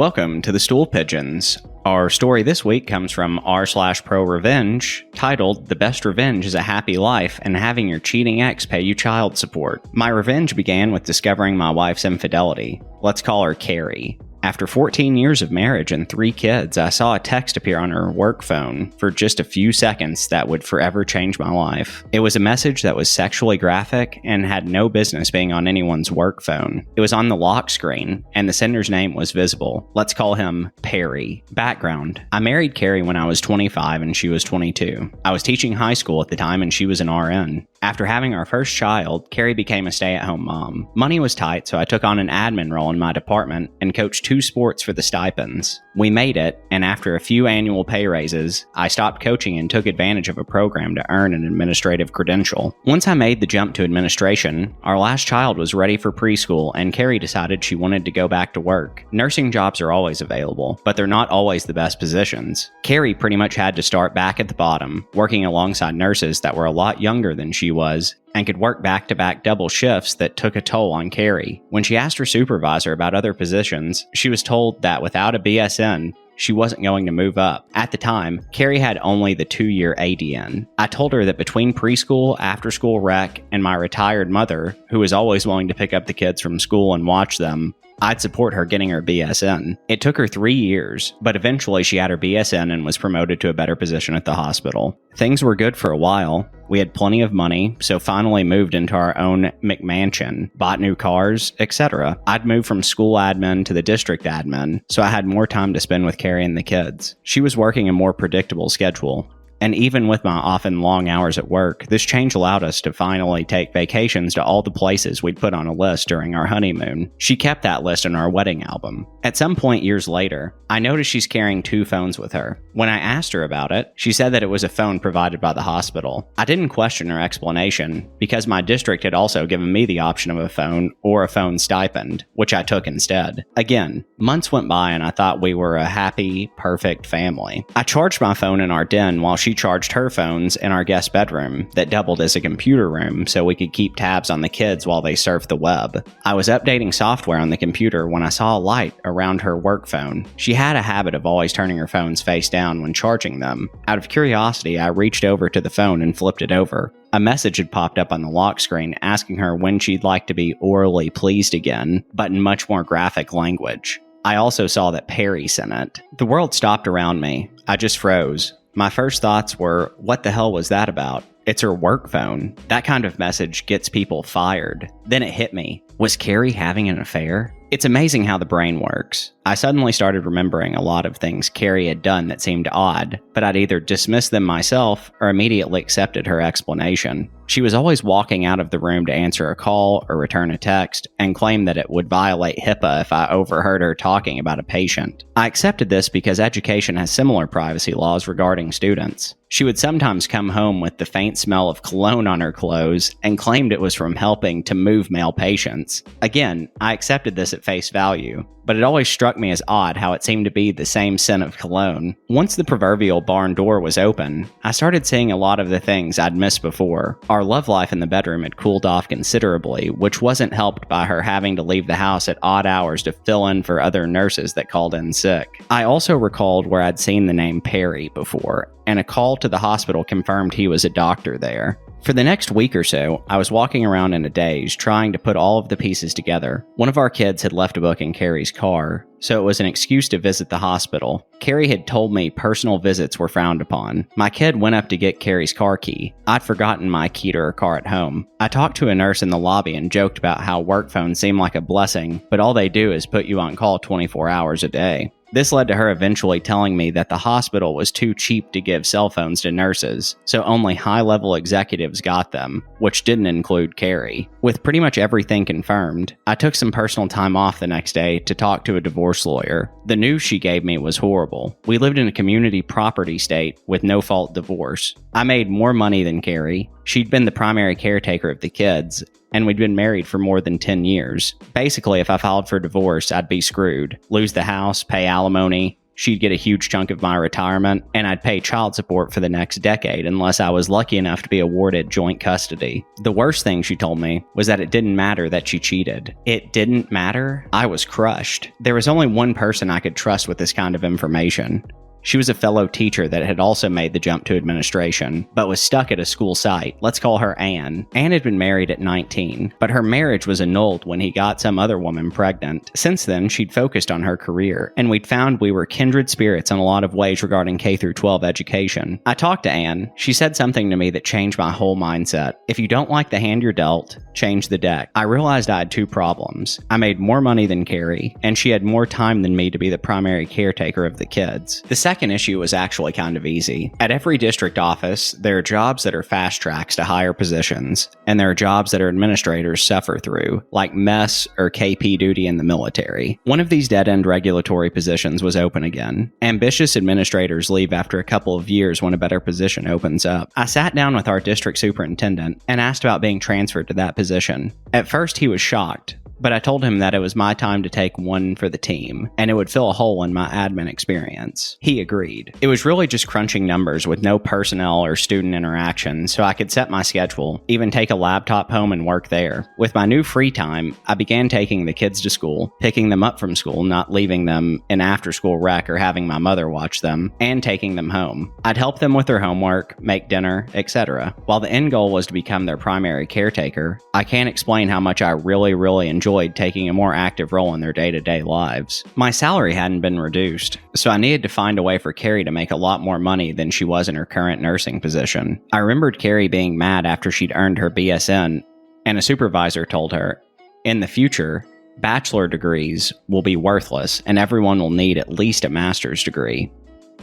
Welcome to the Stool Pigeons. Our story this week comes from r/pro revenge, titled The Best Revenge is a Happy Life and Having Your Cheating Ex Pay You Child Support. My revenge began with discovering my wife's infidelity. Let's call her Carrie. After 14 years of marriage and 3 kids, I saw a text appear on her work phone for just a few seconds that would forever change my life. It was a message that was sexually graphic and had no business being on anyone's work phone. It was on the lock screen, and the sender's name was visible. Let's call him Perry. Background: I married Carrie when I was 25 and she was 22. I was teaching high school at the time and she was an RN. After having our first child, Carrie became a stay-at-home mom. Money was tight, so I took on an admin role in my department and coached 2 sports for the stipends. We made it, and after a few annual pay raises, I stopped coaching and took advantage of a program to earn an administrative credential. Once I made the jump to administration, our last child was ready for preschool, and Carrie decided she wanted to go back to work. Nursing jobs are always available, but they're not always the best positions. Carrie pretty much had to start back at the bottom, working alongside nurses that were a lot younger than she was, and could work back-to-back double shifts that took a toll on Carrie. When she asked her supervisor about other positions, she was told that without a BSN, she wasn't going to move up. At the time, Carrie had only the 2-year ADN. I told her that between preschool, after-school rec, and my retired mother, who was always willing to pick up the kids from school and watch them, I'd support her getting her BSN. It took her 3 years, but eventually she had her BSN and was promoted to a better position at the hospital. Things were good for a while. We had plenty of money, so finally moved into our own McMansion, bought new cars, etc. I'd moved from school admin to the district admin, so I had more time to spend with Carrie and the kids. She was working a more predictable schedule. And even with my often long hours at work, this change allowed us to finally take vacations to all the places we'd put on a list during our honeymoon. She kept that list in our wedding album. At some point years later, I noticed she's carrying 2 phones with her. When I asked her about it, she said that it was a phone provided by the hospital. I didn't question her explanation, because my district had also given me the option of a phone or a phone stipend, which I took instead. Again, months went by and I thought we were a happy, perfect family. I charged my phone in our den while she charged her phones in our guest bedroom that doubled as a computer room so we could keep tabs on the kids while they surfed the web. I was updating software on the computer when I saw a light around her work phone. She had a habit of always turning her phones face down when charging them. Out of curiosity, I reached over to the phone and flipped it over. A message had popped up on the lock screen asking her when she'd like to be orally pleased again, but in much more graphic language. I also saw that Perry sent it. The world stopped around me. I just froze. My first thoughts were, what the hell was that about? It's her work phone. That kind of message gets people fired. Then it hit me. Was Carrie having an affair? It's amazing how the brain works. I suddenly started remembering a lot of things Carrie had done that seemed odd, but I'd either dismissed them myself or immediately accepted her explanation. She was always walking out of the room to answer a call or return a text and claimed that it would violate HIPAA if I overheard her talking about a patient. I accepted this because education has similar privacy laws regarding students. She would sometimes come home with the faint smell of cologne on her clothes and claimed it was from helping to move male patients. Again, I accepted this at face value, but it always struck me as odd how it seemed to be the same scent of cologne. Once the proverbial barn door was open, I started seeing a lot of the things I'd missed before. Our love life in the bedroom had cooled off considerably, which wasn't helped by her having to leave the house at odd hours to fill in for other nurses that called in sick. I also recalled where I'd seen the name Perry before, and a call to the hospital confirmed he was a doctor there. For the next week or so, I was walking around in a daze, trying to put all of the pieces together. One of our kids had left a book in Carrie's car, so it was an excuse to visit the hospital. Carrie had told me personal visits were frowned upon. My kid went up to get Carrie's car key. I'd forgotten my key to her car at home. I talked to a nurse in the lobby and joked about how work phones seem like a blessing, but all they do is put you on call 24 hours a day. This led to her eventually telling me that the hospital was too cheap to give cell phones to nurses, so only high-level executives got them, which didn't include Carrie. With pretty much everything confirmed, I took some personal time off the next day to talk to a divorce lawyer. The news she gave me was horrible. We lived in a community property state with no-fault divorce. I made more money than Carrie. She'd been the primary caretaker of the kids, and we'd been married for more than 10 years. Basically, if I filed for divorce, I'd be screwed. Lose the house, pay alimony. she'd get a huge chunk of my retirement, and I'd pay child support for the next decade unless I was lucky enough to be awarded joint custody. The worst thing she told me was that it didn't matter that she cheated. It didn't matter? I was crushed. There was only one person I could trust with this kind of information. She was a fellow teacher that had also made the jump to administration, but was stuck at a school site. Let's call her Anne. Anne had been married at 19, but her marriage was annulled when he got some other woman pregnant. Since then, she'd focused on her career, and we'd found we were kindred spirits in a lot of ways regarding K through 12 education. I talked to Anne. She said something to me that changed my whole mindset. If you don't like the hand you're dealt, change the deck. I realized I had two problems. I made more money than Carrie, and she had more time than me to be the primary caretaker of the kids. The second issue was actually kind of easy. At every district office, there are jobs that are fast tracks to higher positions, and there are jobs that our administrators suffer through, like mess or KP duty in the military. One of these dead-end regulatory positions was open again. Ambitious administrators leave after a couple of years when a better position opens up. I sat down with our district superintendent and asked about being transferred to that position. At first, he was shocked, but I told him that it was my time to take one for the team, and it would fill a hole in my admin experience. He agreed. It was really just crunching numbers with no personnel or student interaction, so I could set my schedule, even take a laptop home and work there. With my new free time, I began taking the kids to school, picking them up from school, not leaving them in after-school rec or having my mother watch them, and taking them home. I'd help them with their homework, make dinner, etc. While the end goal was to become their primary caretaker, I can't explain how much I really enjoyed taking a more active role in their day-to-day lives. My salary hadn't been reduced, so I needed to find a way for Carrie to make a lot more money than she was in her current nursing position. I remembered Carrie being mad after she'd earned her BSN, and a supervisor told her, "In the future, bachelor degrees will be worthless, and everyone will need at least a master's degree."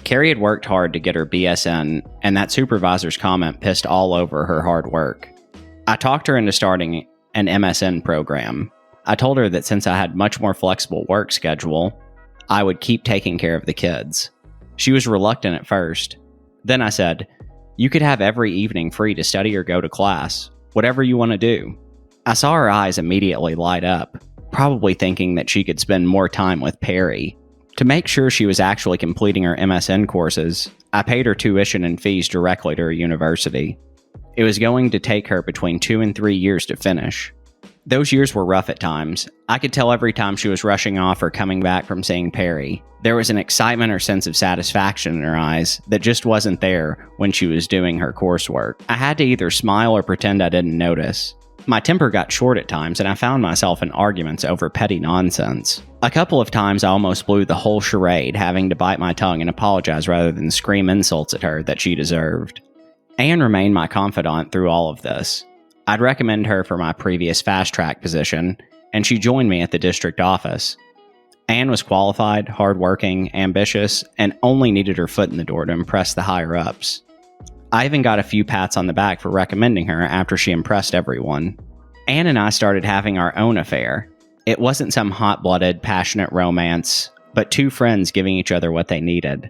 Carrie had worked hard to get her BSN, and that supervisor's comment pissed all over her hard work. I talked her into starting an MSN program. I told her that since I had much more flexible work schedule, I would keep taking care of the kids. She was reluctant at first. Then I said, "You could have every evening free to study or go to class, whatever you want to do." I saw her eyes immediately light up, probably thinking that she could spend more time with Perry. To make sure she was actually completing her MSN courses, I paid her tuition and fees directly to her university. It was going to take her between 2 and 3 years to finish. Those years were rough at times. I could tell every time she was rushing off or coming back from seeing Perry. There was an excitement or sense of satisfaction in her eyes that just wasn't there when she was doing her coursework. I had to either smile or pretend I didn't notice. My temper got short at times, and I found myself in arguments over petty nonsense. A couple of times I almost blew the whole charade, having to bite my tongue and apologize rather than scream insults at her that she deserved. Anne remained my confidant through all of this. I'd recommend her for my previous fast-track position, and she joined me at the district office. Anne was qualified, hardworking, ambitious, and only needed her foot in the door to impress the higher-ups. I even got a few pats on the back for recommending her after she impressed everyone. Anne and I started having our own affair. It wasn't some hot-blooded, passionate romance, but two friends giving each other what they needed.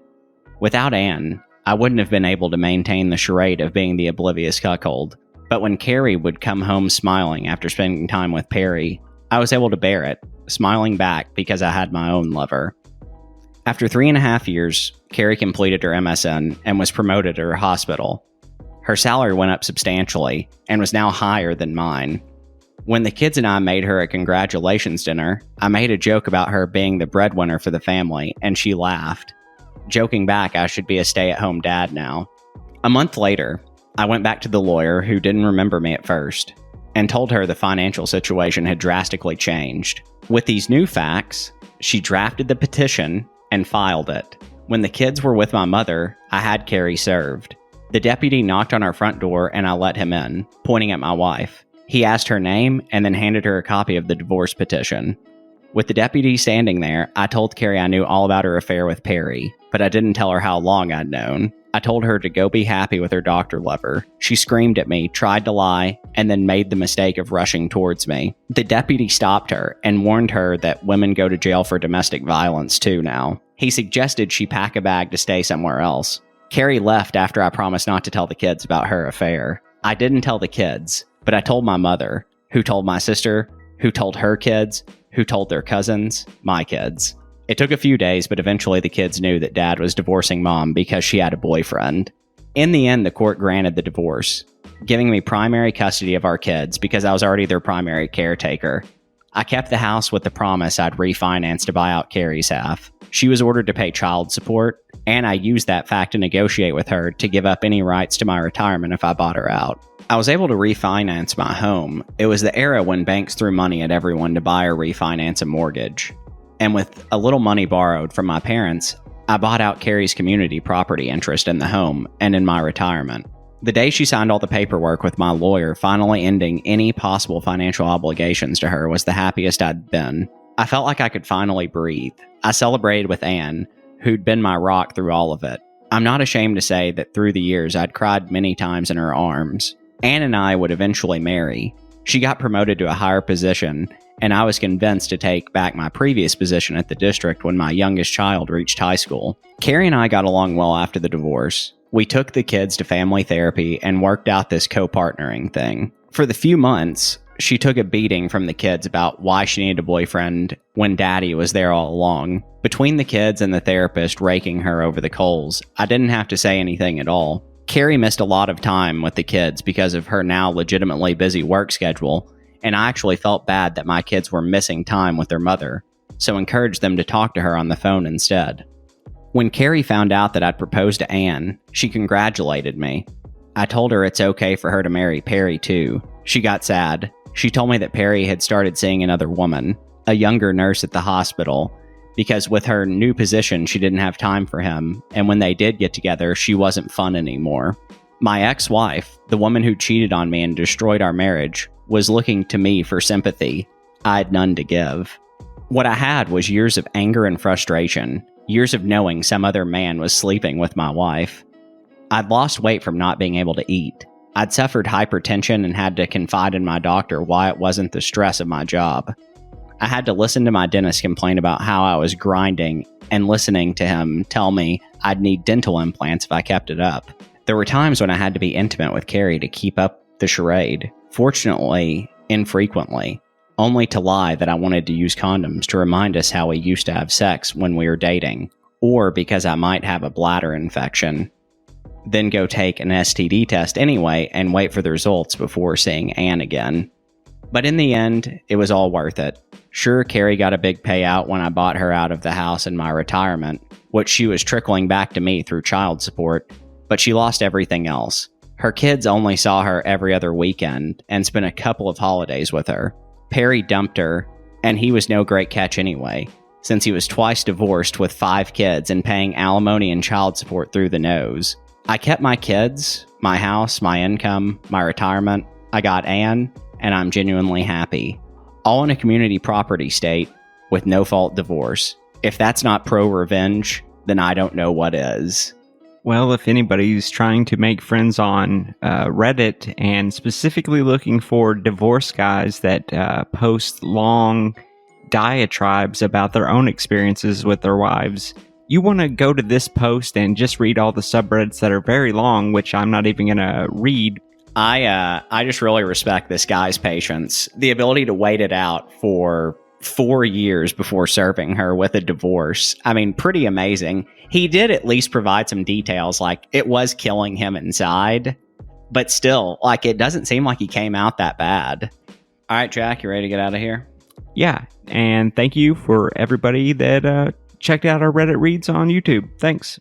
Without Anne, I wouldn't have been able to maintain the charade of being the oblivious cuckold. But when Carrie would come home smiling after spending time with Perry, I was able to bear it, smiling back because I had my own lover. After 3.5 years, Carrie completed her MSN and was promoted at her hospital. Her salary went up substantially and was now higher than mine. When the kids and I made her a congratulations dinner, I made a joke about her being the breadwinner for the family, and she laughed, joking back I should be a stay-at-home dad now. A month later, I went back to the lawyer, who didn't remember me at first, and told her the financial situation had drastically changed. With these new facts, she drafted the petition and filed it. When the kids were with my mother, I had Carrie served. The deputy knocked on our front door and I let him in, pointing at my wife. He asked her name and then handed her a copy of the divorce petition. With the deputy standing there, I told Carrie I knew all about her affair with Perry, but I didn't tell her how long I'd known. I told her to go be happy with her doctor lover. She screamed at me, tried to lie, and then made the mistake of rushing towards me. The deputy stopped her and warned her that women go to jail for domestic violence too now. He suggested she pack a bag to stay somewhere else. Carrie left after I promised not to tell the kids about her affair. I didn't tell the kids, but I told my mother, who told my sister, who told her kids, who told their cousins, my kids. It took a few days, but eventually the kids knew that Dad was divorcing Mom because she had a boyfriend. In the end, the court granted the divorce, giving me primary custody of our kids because I was already their primary caretaker. I kept the house with the promise I'd refinance to buy out Carrie's half. She was ordered to pay child support, and I used that fact to negotiate with her to give up any rights to my retirement if I bought her out. I was able to refinance my home. It was the era when banks threw money at everyone to buy or refinance a mortgage. And with a little money borrowed from my parents, I bought out Carrie's community property interest in the home and in my retirement. The day she signed all the paperwork with my lawyer, finally ending any possible financial obligations to her, was the happiest I'd been. I felt like I could finally breathe. I celebrated with Anne, who'd been my rock through all of it. I'm not ashamed to say that through the years, I'd cried many times in her arms. Anne and I would eventually marry. She got promoted to a higher position, and I was convinced to take back my previous position at the district when my youngest child reached high school. Carrie and I got along well after the divorce. We took the kids to family therapy and worked out this co-partnering thing. For the few months, she took a beating from the kids about why she needed a boyfriend when Daddy was there all along. Between the kids and the therapist raking her over the coals, I didn't have to say anything at all. Carrie missed a lot of time with the kids because of her now legitimately busy work schedule, and I actually felt bad that my kids were missing time with their mother, so encouraged them to talk to her on the phone instead. When Carrie found out that I'd proposed to Anne, she congratulated me. I told her it's okay for her to marry Perry too. She got sad. She told me that Perry had started seeing another woman, a younger nurse at the hospital, because with her new position, she didn't have time for him, and when they did get together, she wasn't fun anymore. My ex-wife, the woman who cheated on me and destroyed our marriage, was looking to me for sympathy. I had none to give. What I had was years of anger and frustration, years of knowing some other man was sleeping with my wife. I'd lost weight from not being able to eat. I'd suffered hypertension and had to confide in my doctor why it wasn't the stress of my job. I had to listen to my dentist complain about how I was grinding and listening to him tell me I'd need dental implants if I kept it up. There were times when I had to be intimate with Carrie to keep up the charade, fortunately, infrequently, only to lie that I wanted to use condoms to remind us how we used to have sex when we were dating, or because I might have a bladder infection. Then go take an STD test anyway and wait for the results before seeing Anne again. But in the end, it was all worth it. Sure, Carrie got a big payout when I bought her out of the house in my retirement, which she was trickling back to me through child support, but she lost everything else. Her kids only saw her every other weekend and spent a couple of holidays with her. Perry dumped her, and he was no great catch anyway, since he was twice divorced with 5 kids and paying alimony and child support through the nose. I kept my kids, my house, my income, my retirement. I got Anne, and I'm genuinely happy. All in a community property state with no-fault divorce. If that's not pro-revenge, then I don't know what is. Well, if anybody's trying to make friends on Reddit and specifically looking for divorce guys that post long diatribes about their own experiences with their wives, you want to go to this post and just read all the subreddits that are very long, which I'm not even going to read. I just really respect this guy's patience. The ability to wait it out for 4 years before serving her with a divorce. I mean, pretty amazing. He did at least provide some details, like it was killing him inside, but still, like, it doesn't seem like he came out that bad. All right, Jack, you ready to get out of here? Yeah, and thank you for everybody that checked out our Reddit reads on YouTube. Thanks.